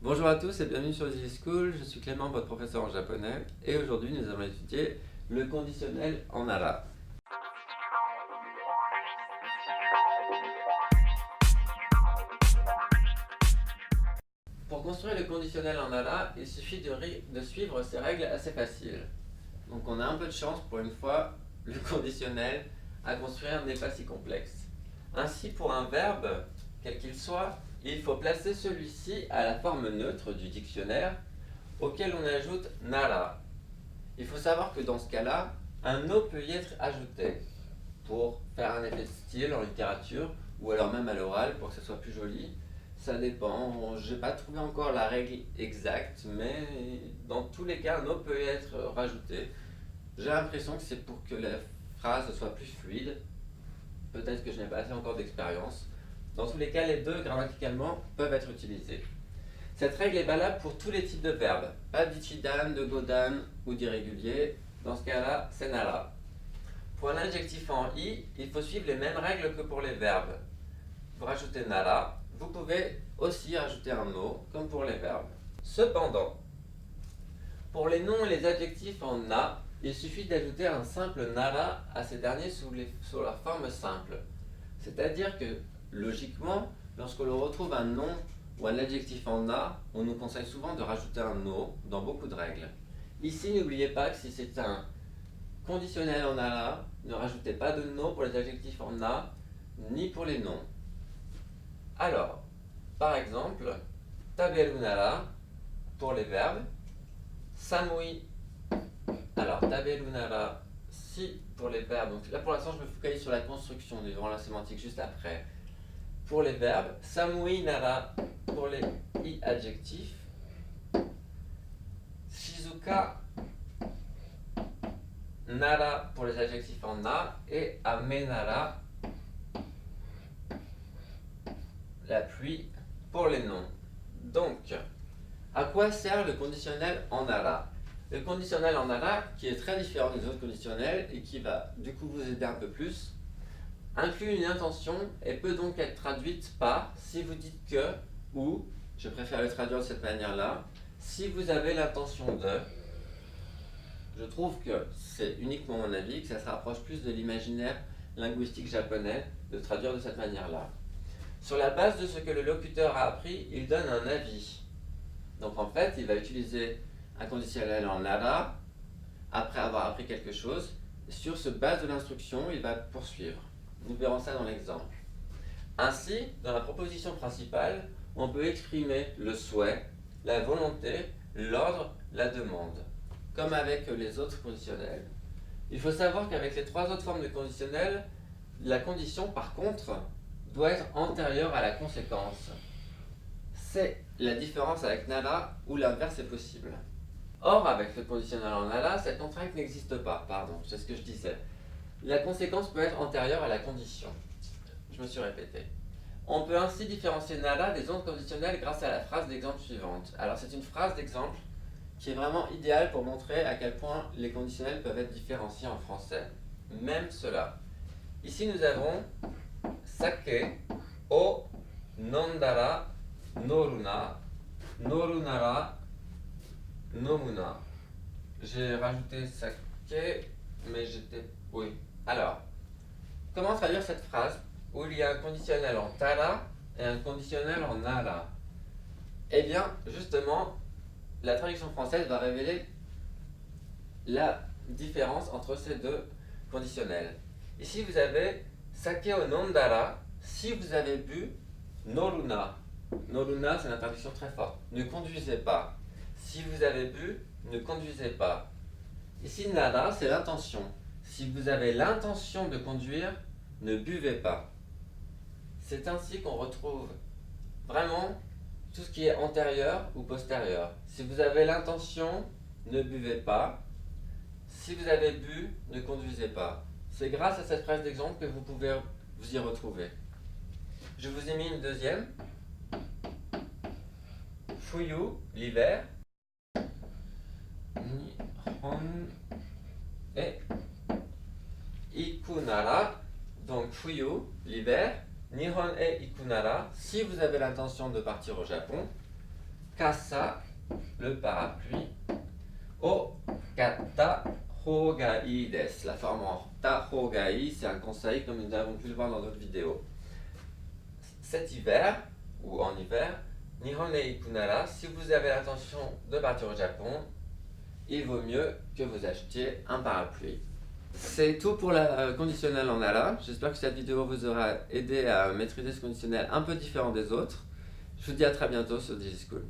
Bonjour à tous et bienvenue sur Easy School, je suis Clément, votre professeur en japonais, et aujourd'hui nous allons étudier le conditionnel en nara. Pour construire le conditionnel en nara, il suffit de suivre ces règles assez faciles. Donc on a un peu de chance pour une fois, le conditionnel à construire n'est pas si complexe. Ainsi, pour un verbe, quel qu'il soit, il faut placer celui-ci à la forme neutre du dictionnaire auquel on ajoute nara. Il faut savoir que dans ce cas-là, un no peut y être ajouté pour faire un effet de style en littérature ou alors même à l'oral pour que ce soit plus joli. Ça dépend, je n'ai pas trouvé encore la règle exacte, mais dans tous les cas, un no peut y être rajouté. J'ai l'impression que c'est pour que la phrase soit plus fluide. Peut-être que je n'ai pas assez encore d'expérience. Dans tous les cas, les deux grammaticalement peuvent être utilisés. Cette règle est valable pour tous les types de verbes. Pas d'ichidan, de godan ou d'irrégulier. Dans ce cas-là, c'est nara. Pour un adjectif en i, il faut suivre les mêmes règles que pour les verbes. Vous rajoutez nara. Vous pouvez aussi rajouter un no, comme pour les verbes. Cependant, pour les noms et les adjectifs en na, il suffit d'ajouter un simple nara à ces derniers sous leur forme simple. C'est-à-dire que, logiquement, lorsque l'on retrouve un nom ou un adjectif en na, on nous conseille souvent de rajouter un no dans beaucoup de règles. Ici, n'oubliez pas que si c'est un conditionnel en nara, ne rajoutez pas de no pour les adjectifs en na, ni pour les noms. Alors, par exemple, taberu nara pour les verbes, samui. Alors, taberu nara, si pour les verbes, donc là pour l'instant je me focalise sur la construction, nous verrons la sémantique juste après. Pour les verbes, samui nara pour les i adjectifs, shizuka nara pour les adjectifs en na et ame nara, la pluie, pour les noms. Donc, à quoi sert le conditionnel en nara? Le conditionnel en nara, qui est très différent des autres conditionnels et qui va du coup vous aider un peu plus, inclut une intention et peut donc être traduite par si vous dites que ou, je préfère le traduire de cette manière-là, si vous avez l'intention de. Je trouve que c'est uniquement mon avis, que ça se rapproche plus de l'imaginaire linguistique japonais de traduire de cette manière-là. Sur la base de ce que le locuteur a appris, il donne un avis. Donc en fait, il va utiliser un conditionnel en nara après avoir appris quelque chose. Sur ce base de l'instruction, il va poursuivre. Nous verrons ça dans l'exemple. Ainsi, dans la proposition principale, on peut exprimer le souhait, la volonté, l'ordre, la demande, comme avec les autres conditionnels. Il faut savoir qu'avec les trois autres formes de conditionnels, la condition, par contre, doit être antérieure à la conséquence. C'est la différence avec nara où l'inverse est possible. Or, avec le conditionnel en nara, cette contrainte n'existe pas. Pardon, c'est ce que je disais. La conséquence peut être antérieure à la condition. Je me suis répété. On peut ainsi différencier nara des autres conditionnels grâce à la phrase d'exemple suivante. Alors, c'est une phrase d'exemple qui est vraiment idéale pour montrer à quel point les conditionnels peuvent être différenciés en français. Même cela. Ici, nous avons sake o nondara noruna, norunara nomuna. J'ai rajouté sake, mais j'étais. Oui. Alors, comment traduire cette phrase où il y a un conditionnel en tara et un conditionnel en nara? Eh bien, justement, la traduction française va révéler la différence entre ces deux conditionnels. Ici, vous avez sake o nondara, si vous avez bu, noruna. Noruna, c'est une interdiction très forte. Ne conduisez pas. Si vous avez bu, ne conduisez pas. Ici, nara, c'est l'intention. Si vous avez l'intention de conduire, ne buvez pas. C'est ainsi qu'on retrouve vraiment tout ce qui est antérieur ou postérieur. Si vous avez l'intention, ne buvez pas. Si vous avez bu, ne conduisez pas. C'est grâce à cette phrase d'exemple que vous pouvez vous y retrouver. Je vous ai mis une deuxième. Fuyu, l'hiver. Nihon et ikunara, donc fuyu, l'hiver. Nihon e ikunara, si vous avez l'intention de partir au Japon. Kasa, le parapluie. O kata hogai desu. La forme en ta hogai, c'est un conseil comme nous avons pu le voir dans d'autres vidéos. Cet hiver, ou en hiver, Nihon e iku nara, si vous avez l'intention de partir au Japon, il vaut mieux que vous achetiez un parapluie. C'est tout pour la conditionnelle en nara. J'espère que cette vidéo vous aura aidé à maîtriser ce conditionnel un peu différent des autres. Je vous dis à très bientôt sur DigiSchool.